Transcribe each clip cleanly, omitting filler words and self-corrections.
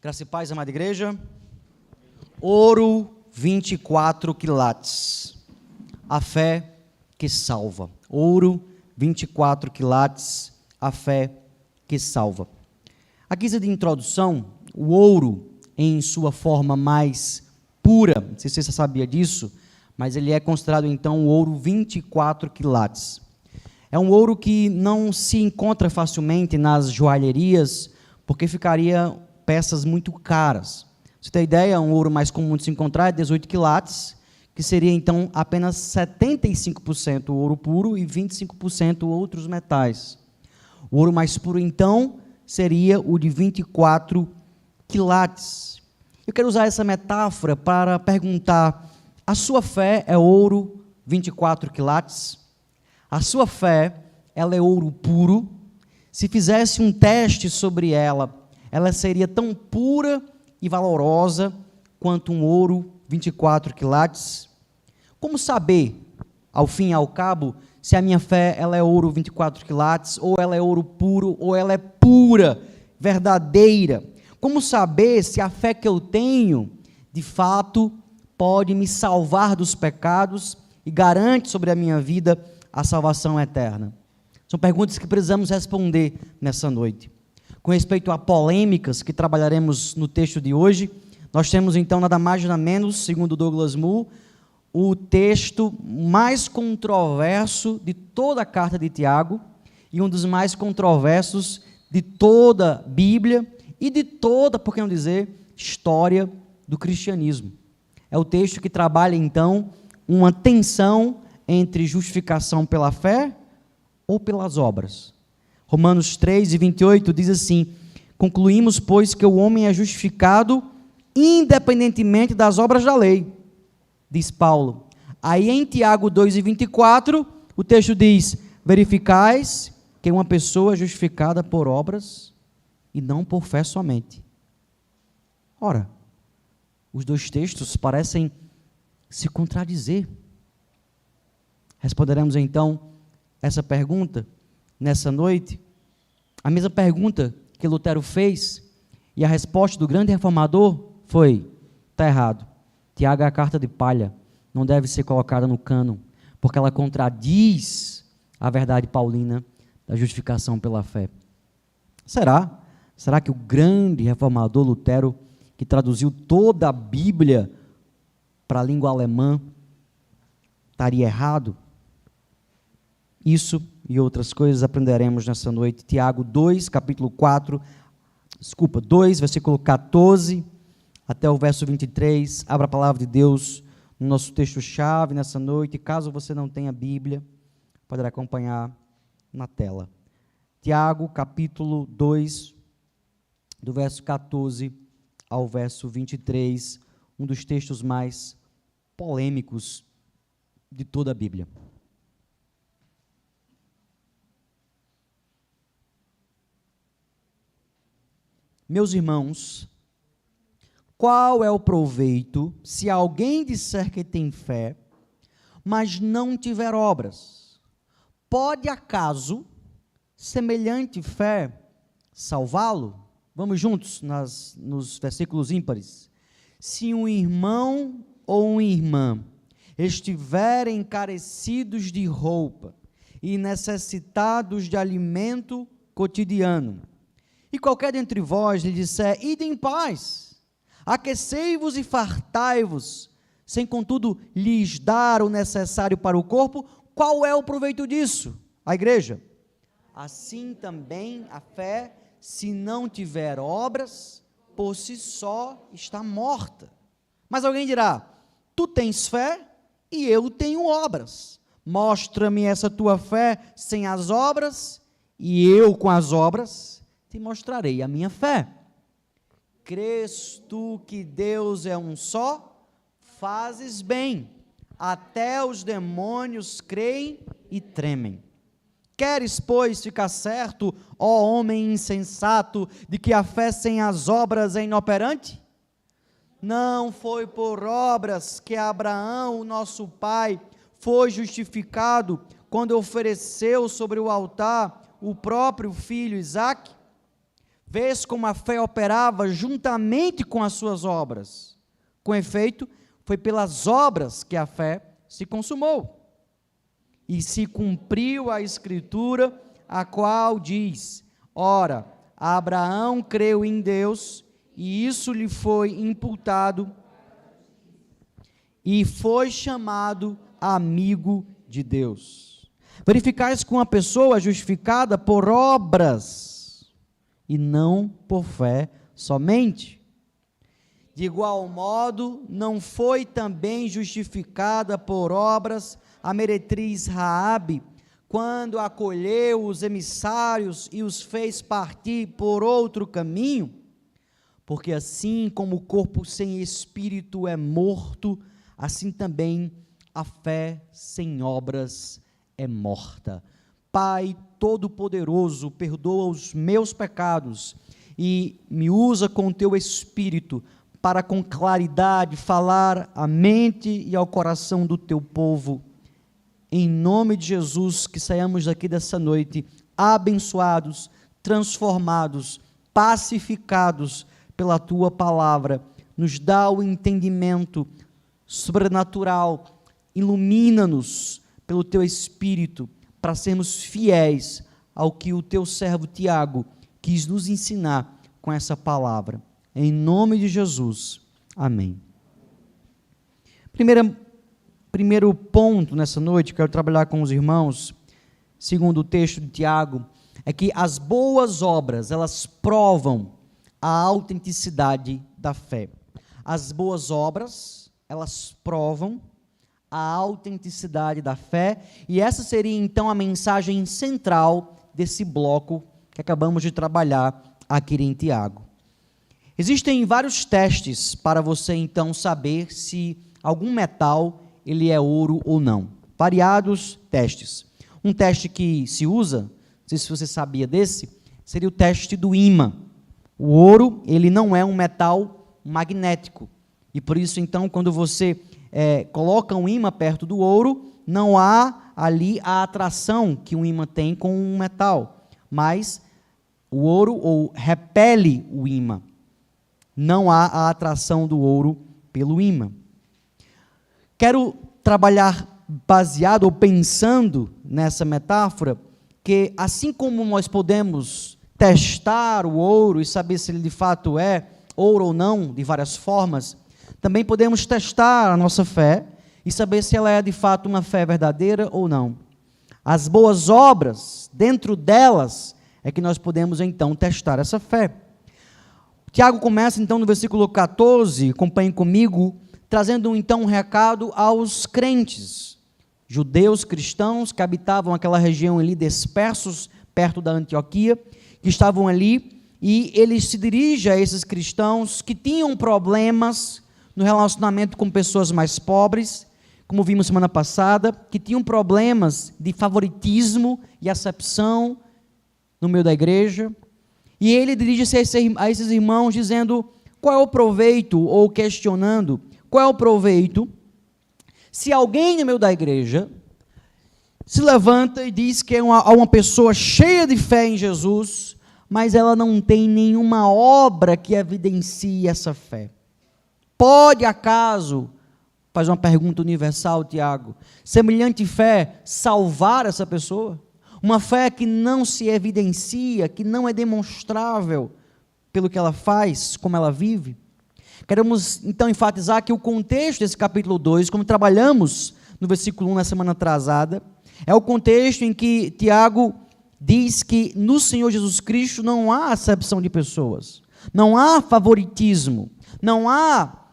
Graça e paz, amada igreja. Ouro 24 quilates. A fé que salva. Ouro 24 quilates. A fé que salva. A guisa de introdução, o ouro em sua forma mais pura, não sei se você sabia disso, mas ele é considerado então o ouro 24 quilates. É um ouro que não se encontra facilmente nas joalherias, porque ficaria peças muito caras. Você tem ideia, um ouro mais comum de se encontrar é 18 quilates, que seria então apenas 75% ouro puro e 25% outros metais. O ouro mais puro então seria o de 24 quilates. Eu quero usar essa metáfora para perguntar: a sua fé é ouro 24 quilates? A sua fé, ela é ouro puro? Se fizesse um teste sobre ela, ela seria tão pura e valorosa quanto um ouro 24 quilates? Como saber, ao fim e ao cabo, se a minha fé ela é ouro 24 quilates, ou ela é ouro puro, ou ela é pura, verdadeira? Como saber se a fé que eu tenho, de fato, pode me salvar dos pecados e garante sobre a minha vida a salvação eterna? São perguntas que precisamos responder nessa noite. Com respeito a polêmicas que trabalharemos no texto de hoje, nós temos então nada mais nada menos, segundo Douglas Moo, o texto mais controverso de toda a carta de Tiago e um dos mais controversos de toda a Bíblia e de toda, por que não dizer, história do cristianismo. É o texto que trabalha então uma tensão entre justificação pela fé ou pelas obras. Romanos 3:28 diz assim: concluímos, pois, que o homem é justificado independentemente das obras da lei, diz Paulo. Aí em Tiago 2:24, o texto diz: verificais que uma pessoa é justificada por obras e não por fé somente. Ora, os dois textos parecem se contradizer. Responderemos então essa pergunta nessa noite, a mesma pergunta que Lutero fez, e a resposta do grande reformador foi: está errado, Tiago é a carta de palha, não deve ser colocada no cânon, porque ela contradiz a verdade paulina da justificação pela fé. Será? Será que o grande reformador Lutero, que traduziu toda a Bíblia para a língua alemã, estaria errado? Isso e outras coisas aprenderemos nessa noite. Tiago 2, versículo 14 até o verso 23. Abra a palavra de Deus no nosso texto-chave nessa noite. Caso você não tenha Bíblia, poderá acompanhar na tela. Tiago, capítulo 2, do verso 14 ao verso 23, um dos textos mais polêmicos de toda a Bíblia. Meus irmãos, qual é o proveito se alguém disser que tem fé, mas não tiver obras? Pode acaso semelhante fé salvá-lo? Vamos juntos nos versículos ímpares. Se um irmão ou uma irmã estiverem carecidos de roupa e necessitados de alimento cotidiano, e qualquer dentre vós lhe disser: ide em paz, aquecei-vos e fartai-vos, sem contudo lhes dar o necessário para o corpo, qual é o proveito disso? A igreja. Assim também a fé, se não tiver obras, por si só está morta. Mas alguém dirá: tu tens fé e eu tenho obras. Mostra-me essa tua fé sem as obras, e eu com as obras te mostrarei a minha fé. Crês tu que Deus é um só? Fazes bem. Até os demônios creem e tremem. Queres, pois, ficar certo, ó homem insensato, de que a fé sem as obras é inoperante? Não foi por obras que Abraão, o nosso pai, foi justificado quando ofereceu sobre o altar o próprio filho Isaque? Vês como a fé operava juntamente com as suas obras. Com efeito, foi pelas obras que a fé se consumou. E se cumpriu a Escritura, a qual diz: ora, Abraão creu em Deus, e isso lhe foi imputado, e foi chamado amigo de Deus. Verificais que uma pessoa é justificada por obras, e não por fé somente. De igual modo, não foi também justificada por obras a meretriz Raabe, quando acolheu os emissários e os fez partir por outro caminho? Porque assim como o corpo sem espírito é morto, assim também a fé sem obras é morta. Pai Todo-Poderoso, perdoa os meus pecados e me usa com o teu Espírito para com claridade falar à mente e ao coração do teu povo. Em nome de Jesus, que saiamos daqui dessa noite abençoados, transformados, pacificados pela tua palavra. Nos dá o entendimento sobrenatural, ilumina-nos pelo teu Espírito, para sermos fiéis ao que o teu servo Tiago quis nos ensinar com essa palavra. Em nome de Jesus. Amém. Primeiro ponto nessa noite, quero trabalhar com os irmãos, segundo o texto de Tiago, é que as boas obras, elas provam a autenticidade da fé. As boas obras, elas provam a autenticidade da fé, e essa seria então a mensagem central desse bloco que acabamos de trabalhar aqui em Tiago. Existem vários testes para você então saber se algum metal ele é ouro ou não. Variados testes. Um teste que se usa, não sei se você sabia desse, seria o teste do ímã. O ouro, ele não é um metal magnético, e por isso então quando você coloca um ímã perto do ouro, não há ali a atração que um ímã tem com um metal, mas o ouro repele o ímã. Não há a atração do ouro pelo ímã. Quero trabalhar baseado ou pensando nessa metáfora, que assim como nós podemos testar o ouro e saber se ele de fato é ouro ou não, de várias formas, também podemos testar a nossa fé e saber se ela é de fato uma fé verdadeira ou não. As boas obras, dentro delas, é que nós podemos então testar essa fé. Tiago começa então no versículo 14, acompanhem comigo, trazendo então um recado aos crentes, judeus cristãos que habitavam aquela região ali, dispersos, perto da Antioquia, que estavam ali, e ele se dirige a esses cristãos que tinham problemas no relacionamento com pessoas mais pobres, como vimos semana passada, que tinham problemas de favoritismo e acepção no meio da igreja, e ele dirige-se a esses irmãos dizendo: qual é o proveito, ou questionando, qual é o proveito se alguém no meio da igreja se levanta e diz que é uma pessoa cheia de fé em Jesus, mas ela não tem nenhuma obra que evidencie essa fé? Pode acaso, faz uma pergunta universal, Tiago, semelhante fé salvar essa pessoa? Uma fé que não se evidencia, que não é demonstrável pelo que ela faz, como ela vive? Queremos então enfatizar que o contexto desse capítulo 2, como trabalhamos no versículo 1 na semana atrasada, é o contexto em que Tiago diz que no Senhor Jesus Cristo não há acepção de pessoas, não há favoritismo, não há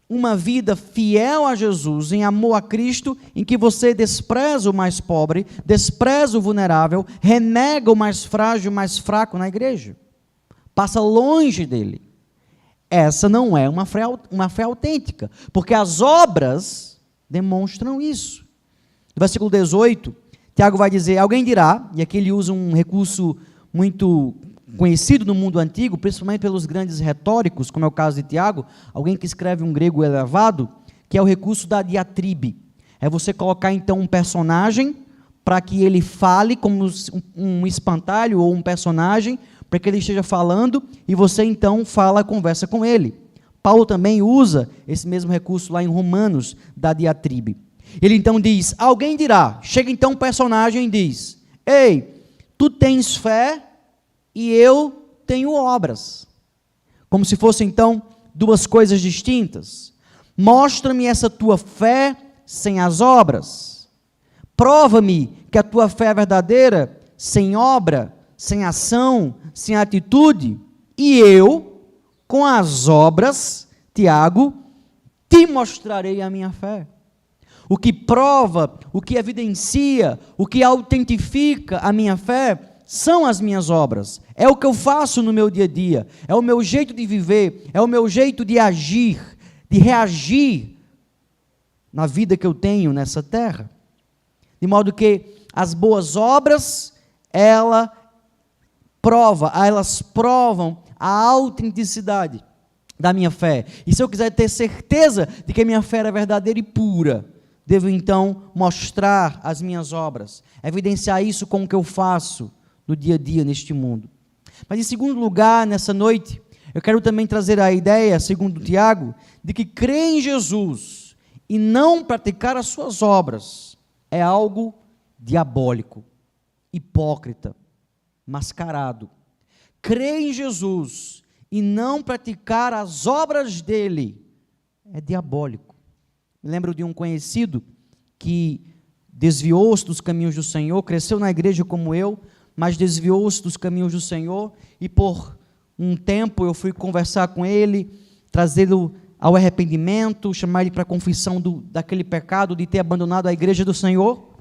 uma vida fiel a Jesus, em amor a Cristo, em que você despreza o mais pobre, despreza o vulnerável, renega o mais frágil, o mais fraco na igreja, passa longe dele. Essa não é uma fé autêntica, porque as obras demonstram isso. No versículo 18, Tiago vai dizer: alguém dirá, e aqui ele usa um recurso muito conhecido no mundo antigo, principalmente pelos grandes retóricos, como é o caso de Tiago, alguém que escreve um grego elevado, que é o recurso da diatribe. É você colocar então um personagem para que ele fale como um espantalho ou um personagem, para que ele esteja falando e você então conversa com ele. Paulo também usa esse mesmo recurso lá em Romanos, da diatribe. Ele então diz, alguém dirá, chega então um personagem e diz, ei, tu tens fé e eu tenho obras. Como se fossem então duas coisas distintas. Mostra-me essa tua fé sem as obras. Prova-me que a tua fé é verdadeira, sem obra, sem ação, sem atitude, e eu, com as obras, Tiago, te mostrarei a minha fé. O que prova, o que evidencia, o que autentifica a minha fé, são as minhas obras. É o que eu faço no meu dia a dia, é o meu jeito de viver, é o meu jeito de agir, de reagir na vida que eu tenho nessa terra. De modo que as boas obras, elas provam a autenticidade da minha fé. E se eu quiser ter certeza de que a minha fé é verdadeira e pura, devo então mostrar as minhas obras, evidenciar isso com o que eu faço no dia a dia neste mundo. Mas em segundo lugar, nessa noite, eu quero também trazer a ideia, segundo Tiago, de que crer em Jesus e não praticar as suas obras é algo diabólico, hipócrita, mascarado. Crer em Jesus e não praticar as obras dele é diabólico. Me lembro de um conhecido que desviou-se dos caminhos do Senhor, cresceu na igreja como eu, mas desviou-se dos caminhos do Senhor, e por um tempo eu fui conversar com ele, trazê-lo ao arrependimento, chamar ele para a confissão daquele pecado de ter abandonado a igreja do Senhor.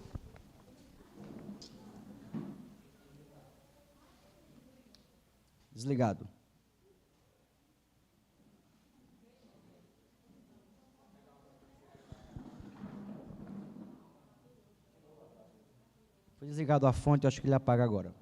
Desligado. Foi desligado a fonte, eu acho que ele apaga agora.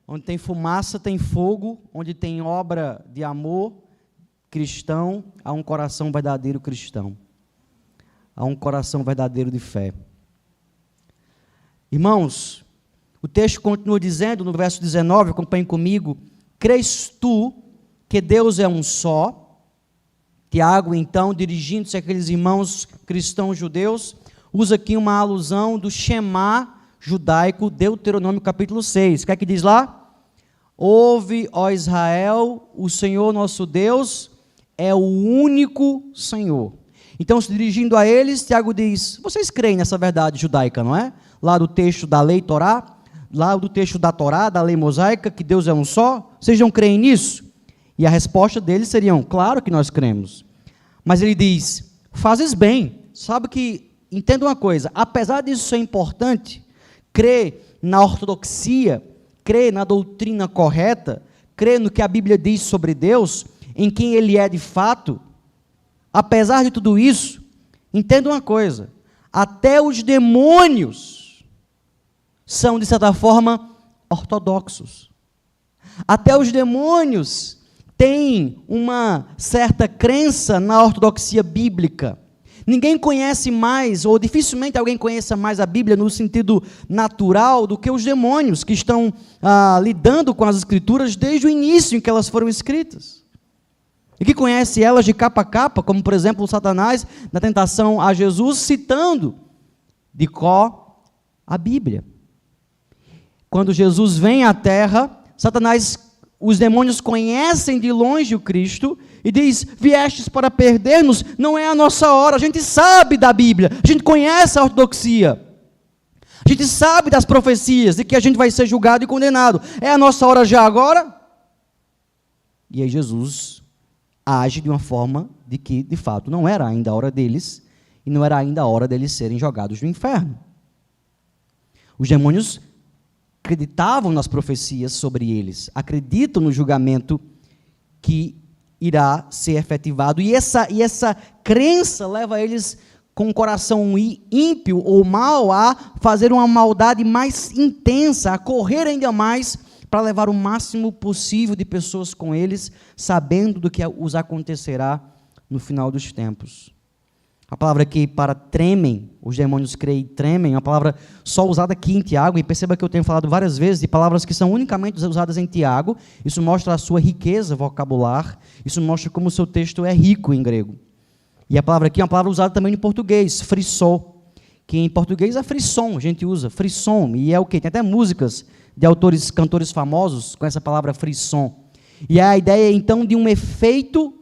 Onde tem fumaça, tem fogo. Onde tem obra de amor cristão, há um coração verdadeiro cristão. Há um coração verdadeiro de fé. Irmãos, o texto continua dizendo, no verso 19, acompanhem comigo, crês tu que Deus é um só? Tiago, então, dirigindo-se àqueles irmãos cristãos judeus, usa aqui uma alusão do Shema judaico, Deuteronômio capítulo 6. O que é que diz lá? Ouve, ó Israel, o Senhor nosso Deus é o único Senhor. Então, se dirigindo a eles, Tiago diz, vocês creem nessa verdade judaica, não é? Lá do texto da lei Torá, lá do texto da Torá, da lei mosaica, que Deus é um só, vocês não creem nisso? E a resposta deles seria, claro que nós cremos. Mas ele diz, fazes bem, sabe que, entenda uma coisa, apesar disso ser importante, crer na ortodoxia, crer na doutrina correta, crer no que a Bíblia diz sobre Deus, em quem Ele é de fato, apesar de tudo isso, entenda uma coisa, até os demônios são, de certa forma, ortodoxos. Até os demônios têm uma certa crença na ortodoxia bíblica. Ninguém conhece mais, ou dificilmente alguém conheça mais a Bíblia no sentido natural do que os demônios que estão lidando com as Escrituras desde o início em que elas foram escritas. E que conhece elas de capa a capa, como por exemplo o Satanás na tentação a Jesus, citando de cor a Bíblia. Quando Jesus vem à terra, os demônios conhecem de longe o Cristo e diz, viestes para perder-nos, não é a nossa hora, a gente sabe da Bíblia, a gente conhece a ortodoxia, a gente sabe das profecias, de que a gente vai ser julgado e condenado, é a nossa hora já agora? E aí Jesus age de uma forma de que, de fato, não era ainda a hora deles, e não era ainda a hora deles serem jogados no inferno. Os demônios acreditavam nas profecias sobre eles, acreditam no julgamento que irá ser efetivado, e essa crença leva eles com um coração ímpio ou mau a fazer uma maldade mais intensa, a correr ainda mais para levar o máximo possível de pessoas com eles, sabendo do que os acontecerá no final dos tempos. A palavra aqui para tremem, os demônios creem e tremem, é uma palavra só usada aqui em Tiago, e perceba que eu tenho falado várias vezes de palavras que são unicamente usadas em Tiago. Isso mostra a sua riqueza vocabular, isso mostra como o seu texto é rico em grego. E a palavra aqui é uma palavra usada também em português, frissó, que em português é frisson, a gente usa, frisson, e é o quê? Tem até músicas de autores, cantores famosos com essa palavra frisson. E a ideia, então, de um efeito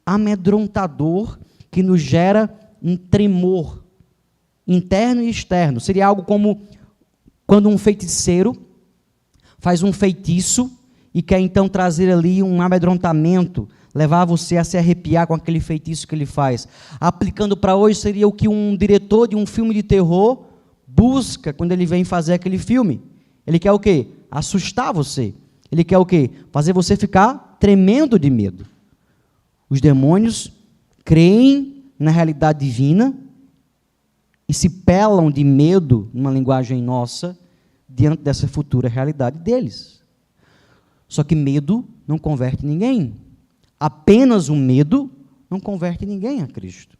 amedrontador que nos gera um tremor interno e externo. Seria algo como quando um feiticeiro faz um feitiço e quer então trazer ali um amedrontamento, levar você a se arrepiar com aquele feitiço que ele faz. Aplicando para hoje, seria o que um diretor de um filme de terror busca quando ele vem fazer aquele filme. Ele quer o quê? Assustar você. Ele quer o quê? Fazer você ficar tremendo de medo. Os demônios creem na realidade divina e se pelam de medo, numa linguagem nossa, diante dessa futura realidade deles. Só que medo não converte ninguém. Apenas o medo não converte ninguém a Cristo.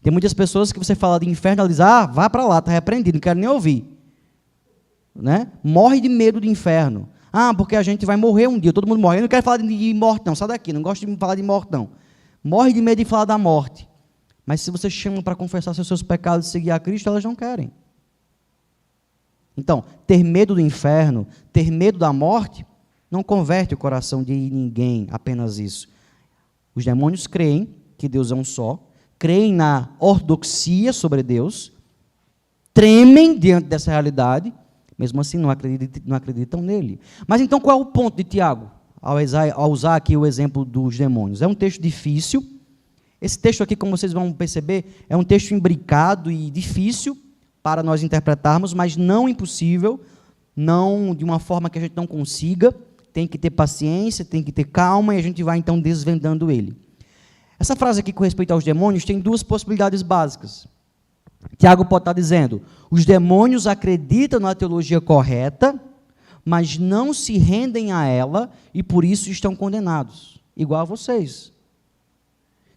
Tem muitas pessoas que você fala de inferno, elas dizem, vá para lá, está repreendido, não quero nem ouvir. Né? Morre de medo de inferno. Porque a gente vai morrer um dia, todo mundo morre. Eu não quero falar de morte não, sai daqui, não gosto de falar de morte não. Morre de medo de falar da morte. Mas se você chama para confessar seus pecados e seguir a Cristo, elas não querem. Então, ter medo do inferno, ter medo da morte, não converte o coração de ninguém, apenas isso. Os demônios creem que Deus é um só, creem na ortodoxia sobre Deus, tremem diante dessa realidade, mesmo assim não acreditam nele. Mas então qual é o ponto de Tiago, ao usar aqui o exemplo dos demônios? É um texto difícil. Esse texto aqui, como vocês vão perceber, é um texto imbricado e difícil para nós interpretarmos, mas não impossível, não de uma forma que a gente não consiga. Tem que ter paciência, tem que ter calma, e a gente vai então desvendando ele. Essa frase aqui com respeito aos demônios tem duas possibilidades básicas. Tiago pode estar dizendo, os demônios acreditam na teologia correta, mas não se rendem a ela e por isso estão condenados, igual a vocês.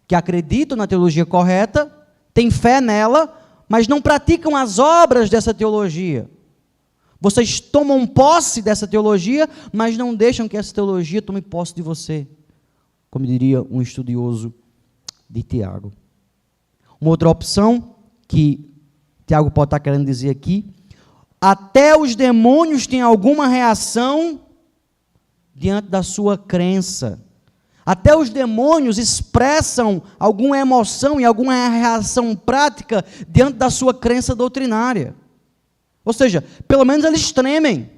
Que acreditam na teologia correta, têm fé nela, mas não praticam as obras dessa teologia. Vocês tomam posse dessa teologia, mas não deixam que essa teologia tome posse de você, como diria um estudioso de Tiago. Uma outra opção que Tiago pode estar querendo dizer aqui, até os demônios têm alguma reação diante da sua crença. Até os demônios expressam alguma emoção e alguma reação prática diante da sua crença doutrinária. Ou seja, pelo menos eles tremem.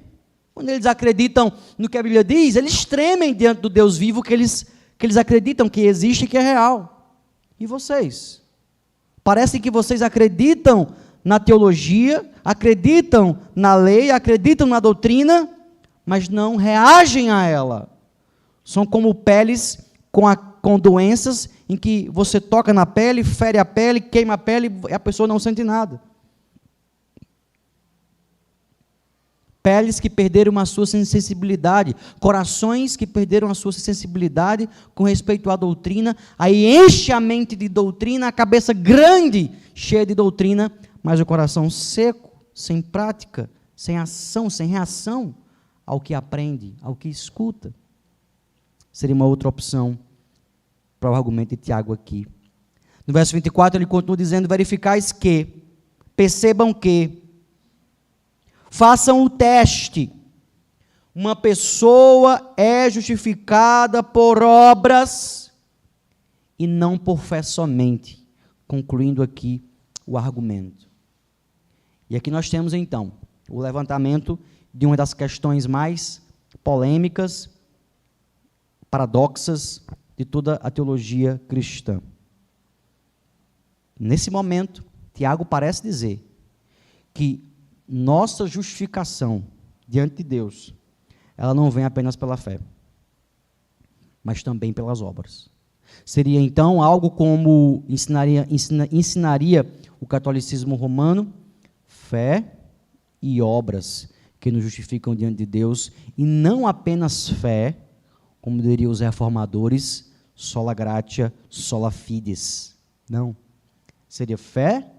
Quando eles acreditam no que a Bíblia diz, eles tremem diante do Deus vivo que eles acreditam que existe e que é real. E vocês? Parece que vocês acreditam na teologia, acreditam na lei, acreditam na doutrina, mas não reagem a ela. São como peles com doenças em que você toca na pele, fere a pele, queima a pele e a pessoa não sente nada. Peles que perderam a sua sensibilidade, corações que perderam a sua sensibilidade com respeito à doutrina, aí enche a mente de doutrina, a cabeça grande, cheia de doutrina, mas o coração seco, sem prática, sem ação, sem reação ao que aprende, ao que escuta. Seria uma outra opção para o argumento de Tiago aqui. No verso 24 ele continua dizendo, verificais que, percebam que, façam o teste. Uma pessoa é justificada por obras e não por fé somente. Concluindo aqui o argumento. E aqui nós temos então o levantamento de uma das questões mais polêmicas, paradoxas de toda a teologia cristã. Nesse momento, Tiago parece dizer que nossa justificação diante de Deus, ela não vem apenas pela fé, mas também pelas obras. Seria então algo como ensinaria o catolicismo romano, fé e obras, que nos justificam diante de Deus, e não apenas fé, como diriam os reformadores, sola gratia, sola fides. Não. Seria fé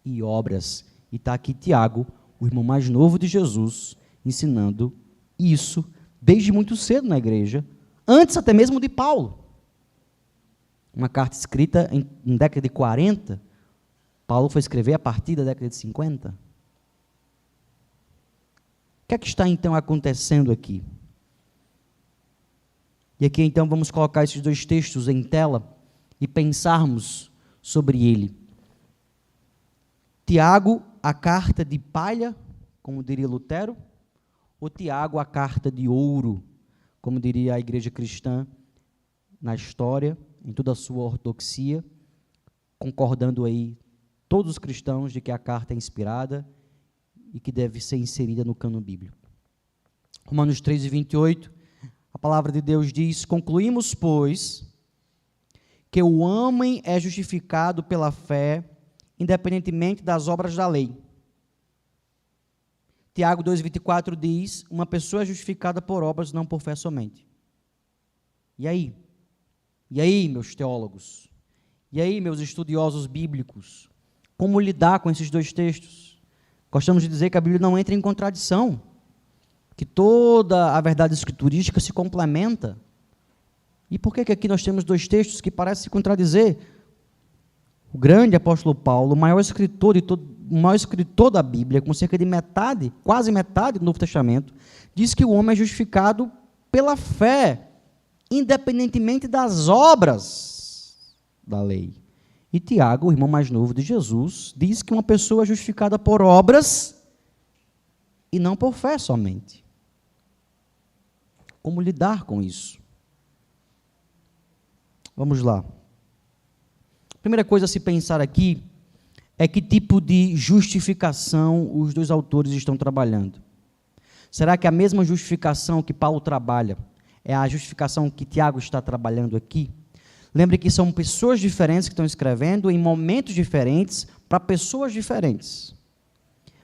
e obras. E está aqui Tiago, o irmão mais novo de Jesus, ensinando isso desde muito cedo na igreja, antes até mesmo de Paulo. Uma carta escrita em década de 40, Paulo foi escrever a partir da década de 50. O que é que está então acontecendo aqui? E aqui então vamos colocar esses dois textos em tela e pensarmos sobre ele. Tiago, a carta de palha, como diria Lutero, ou Tiago, a carta de ouro, como diria a igreja cristã na história, em toda a sua ortodoxia, concordando aí todos os cristãos de que a carta é inspirada e que deve ser inserida no cânon bíblico. Romanos 3:28, a palavra de Deus diz: concluímos, pois, que o homem é justificado pela fé, independentemente das obras da lei. Tiago 2:24 diz: uma pessoa é justificada por obras, não por fé somente. E aí? E aí, meus teólogos? E aí, meus estudiosos bíblicos? Como lidar com esses dois textos? Gostamos de dizer que a Bíblia não entra em contradição, que toda a verdade escriturística se complementa. E por que aqui nós temos dois textos que parecem se contradizer? O grande apóstolo Paulo, o maior escritor da Bíblia, com cerca de metade, quase metade do Novo Testamento, diz que o homem é justificado pela fé, independentemente das obras da lei. E Tiago, o irmão mais novo de Jesus, diz que uma pessoa é justificada por obras e não por fé somente. Como lidar com isso? Vamos lá. A primeira coisa a se pensar aqui é que tipo de justificação os dois autores estão trabalhando. Será que a mesma justificação que Paulo trabalha é a justificação que Tiago está trabalhando aqui? Lembre que são pessoas diferentes que estão escrevendo em momentos diferentes para pessoas diferentes.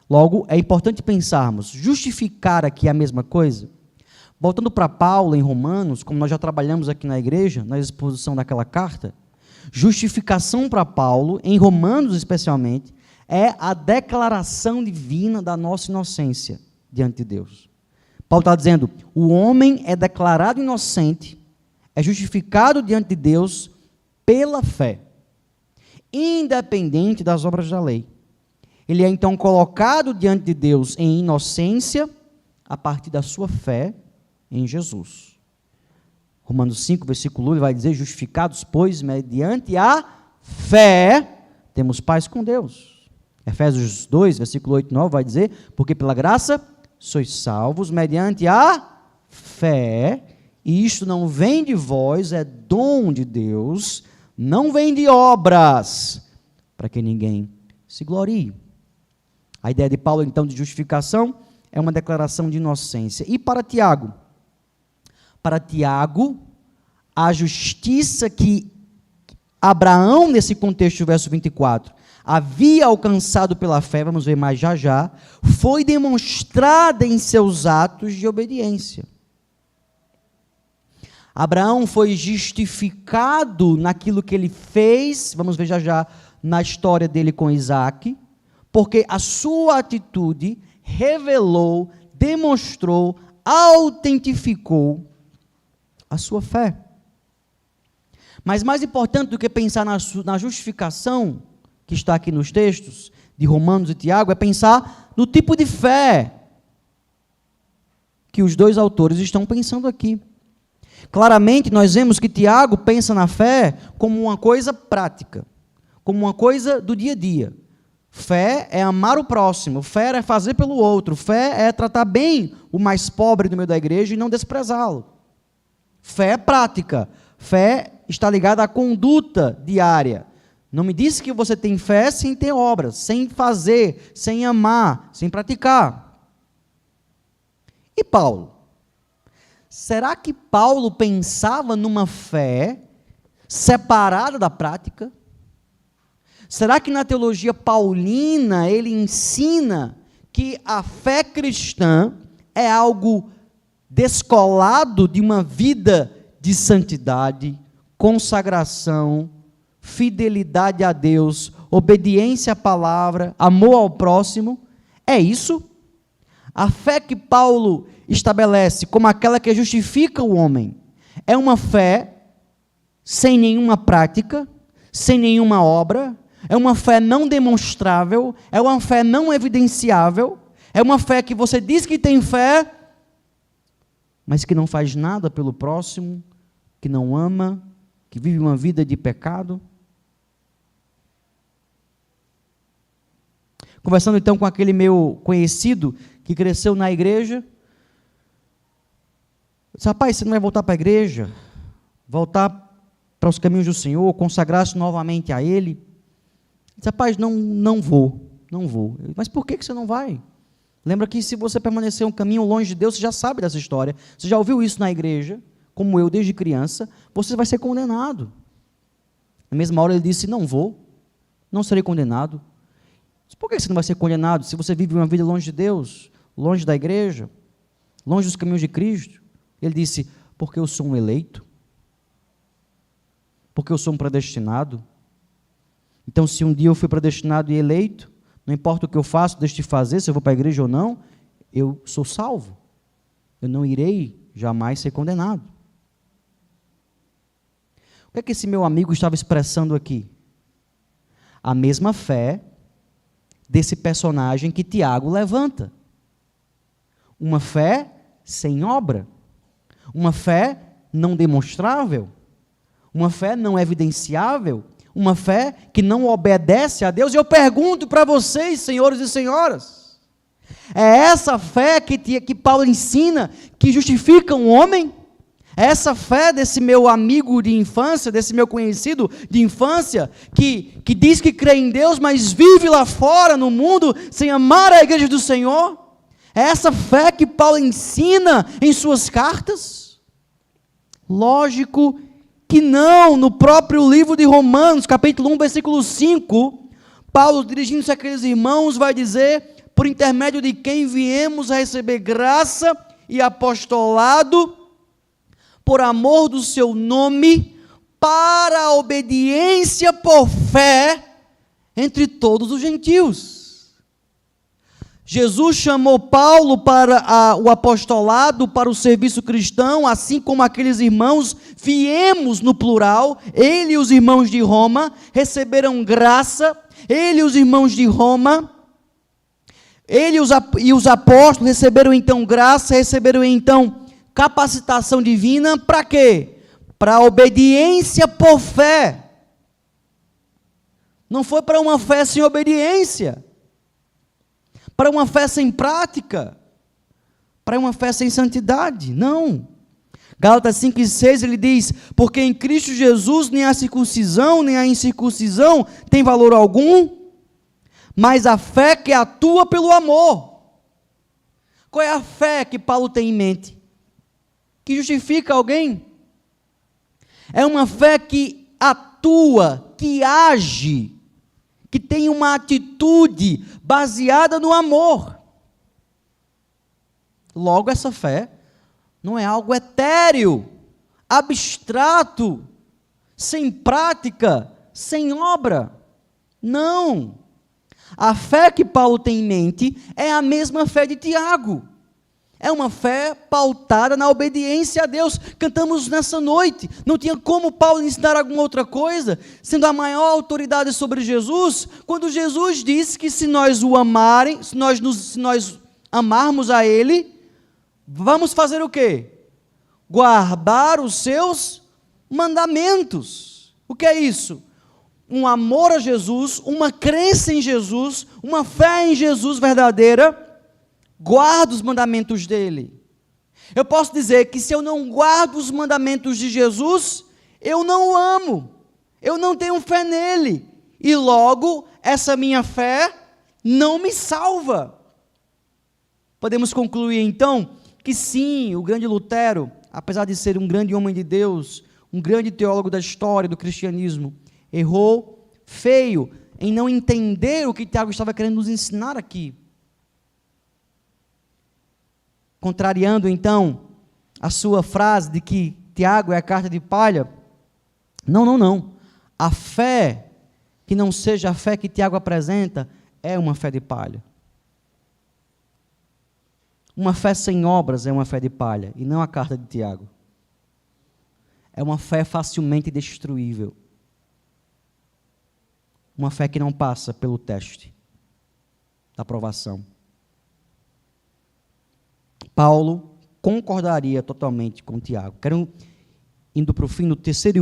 Logo, é importante pensarmos, justificar aqui a mesma coisa? Voltando para Paulo em Romanos, como nós já trabalhamos aqui na igreja, na exposição daquela carta, justificação para Paulo, em Romanos especialmente, é a declaração divina da nossa inocência diante de Deus. Paulo está dizendo, o homem é declarado inocente, é justificado diante de Deus pela fé, independente das obras da lei. Ele é então colocado diante de Deus em inocência a partir da sua fé em Jesus. Romanos 5, versículo 1, ele vai dizer, justificados, pois, mediante a fé, temos paz com Deus. Efésios 2, versículo 8 e 9, vai dizer, porque pela graça sois salvos, mediante a fé, e isto não vem de vós, é dom de Deus, não vem de obras, para que ninguém se glorie. A ideia de Paulo, então, de justificação, é uma declaração de inocência. E para Tiago? Para Tiago, a justiça que Abraão, nesse contexto do verso 24, havia alcançado pela fé, vamos ver mais já, foi demonstrada em seus atos de obediência. Abraão foi justificado naquilo que ele fez, vamos ver já, na história dele com Isaac, porque a sua atitude revelou, demonstrou, autentificou a sua fé. Mas mais importante do que pensar na justificação que está aqui nos textos de Romanos e Tiago, é pensar no tipo de fé que os dois autores estão pensando aqui. Claramente, nós vemos que Tiago pensa na fé como uma coisa prática, como uma coisa do dia a dia. Fé é amar o próximo, fé é fazer pelo outro, fé é tratar bem o mais pobre do meio da igreja e não desprezá-lo. Fé é prática, fé está ligada à conduta diária. Não me diz que você tem fé sem ter obras, sem fazer, sem amar, sem praticar. E Paulo? Será que Paulo pensava numa fé separada da prática? Será que na teologia paulina ele ensina que a fé cristã é algo descolado de uma vida de santidade, consagração, fidelidade a Deus, obediência à palavra, amor ao próximo. É isso? A fé que Paulo estabelece como aquela que justifica o homem é uma fé sem nenhuma prática, sem nenhuma obra, é uma fé não demonstrável, é uma fé não evidenciável, é uma fé que você diz que tem fé, mas que não faz nada pelo próximo, que não ama, que vive uma vida de pecado. Conversando então com aquele meu conhecido que cresceu na igreja, eu disse: rapaz, você não vai voltar para a igreja, voltar para os caminhos do Senhor, consagrar-se novamente a Ele? Eu disse: rapaz, não vou. Mas por que você não vai? Lembra que se você permanecer um caminho longe de Deus, você já sabe dessa história, você já ouviu isso na igreja, como eu desde criança, você vai ser condenado. Na mesma hora ele disse: não vou, não serei condenado. Por que você não vai ser condenado se você vive uma vida longe de Deus, longe da igreja, longe dos caminhos de Cristo? Ele disse: porque eu sou um eleito, porque eu sou um predestinado. Então, se um dia eu fui predestinado e eleito, não importa o que eu faço, deixo de fazer, se eu vou para a igreja ou não, eu sou salvo. Eu não irei jamais ser condenado. O que é que esse meu amigo estava expressando aqui? A mesma fé desse personagem que Tiago levanta. Uma fé sem obra. Uma fé não demonstrável. Uma fé não evidenciável. Uma fé que não obedece a Deus. E eu pergunto para vocês, senhores e senhoras, é essa fé que Paulo ensina que justifica um homem? É essa fé desse meu amigo de infância, desse meu conhecido de infância, que diz que crê em Deus, mas vive lá fora no mundo sem amar a igreja do Senhor? É essa fé que Paulo ensina em suas cartas? Lógico que não. No próprio livro de Romanos, capítulo 1, versículo 5, Paulo, dirigindo-se àqueles irmãos, vai dizer: por intermédio de quem viemos a receber graça e apostolado, por amor do seu nome, para a obediência por fé entre todos os gentios. Jesus chamou Paulo para o apostolado, para o serviço cristão, assim como aqueles irmãos, viemos no plural, ele e os irmãos de Roma receberam graça, ele e os irmãos de Roma, ele e os apóstolos receberam então graça, receberam então capacitação divina, para quê? Para a obediência por fé. Não foi para uma fé sem obediência, para uma fé sem prática, para uma fé sem santidade, não. Gálatas 5:6 ele diz: porque em Cristo Jesus nem a circuncisão nem a incircuncisão tem valor algum, mas a fé que atua pelo amor. Qual é a fé que Paulo tem em mente? Que justifica alguém? É uma fé que atua, que age, que tem uma atitude baseada no amor. Logo, essa fé não é algo etéreo, abstrato, sem prática, sem obra. Não. A fé que Paulo tem em mente é a mesma fé de Tiago. É uma fé pautada na obediência a Deus. Cantamos nessa noite. Não tinha como Paulo ensinar alguma outra coisa, sendo a maior autoridade sobre Jesus, quando Jesus disse que se nós o amarem, se nós amarmos a Ele, vamos fazer o quê? Guardar os seus mandamentos. O que é isso? Um amor a Jesus, uma crença em Jesus, uma fé em Jesus verdadeira. Guardo os mandamentos dele. Eu posso dizer que se eu não guardo os mandamentos de Jesus, eu não o amo, eu não tenho fé nele, e logo essa minha fé não me salva. Podemos concluir então que sim, o grande Lutero, apesar de ser um grande homem de Deus, um grande teólogo da história do cristianismo, errou feio em não entender o que Tiago estava querendo nos ensinar aqui. contrariando então a sua frase de que Tiago é a carta de palha. Não. A fé que não seja a fé que Tiago apresenta é uma fé de palha. Uma fé sem obras é uma fé de palha, e não a carta de Tiago. É uma fé facilmente destruível. Uma fé que não passa pelo teste da aprovação. Paulo concordaria totalmente com Tiago. Quero, indo para o fim do terceiro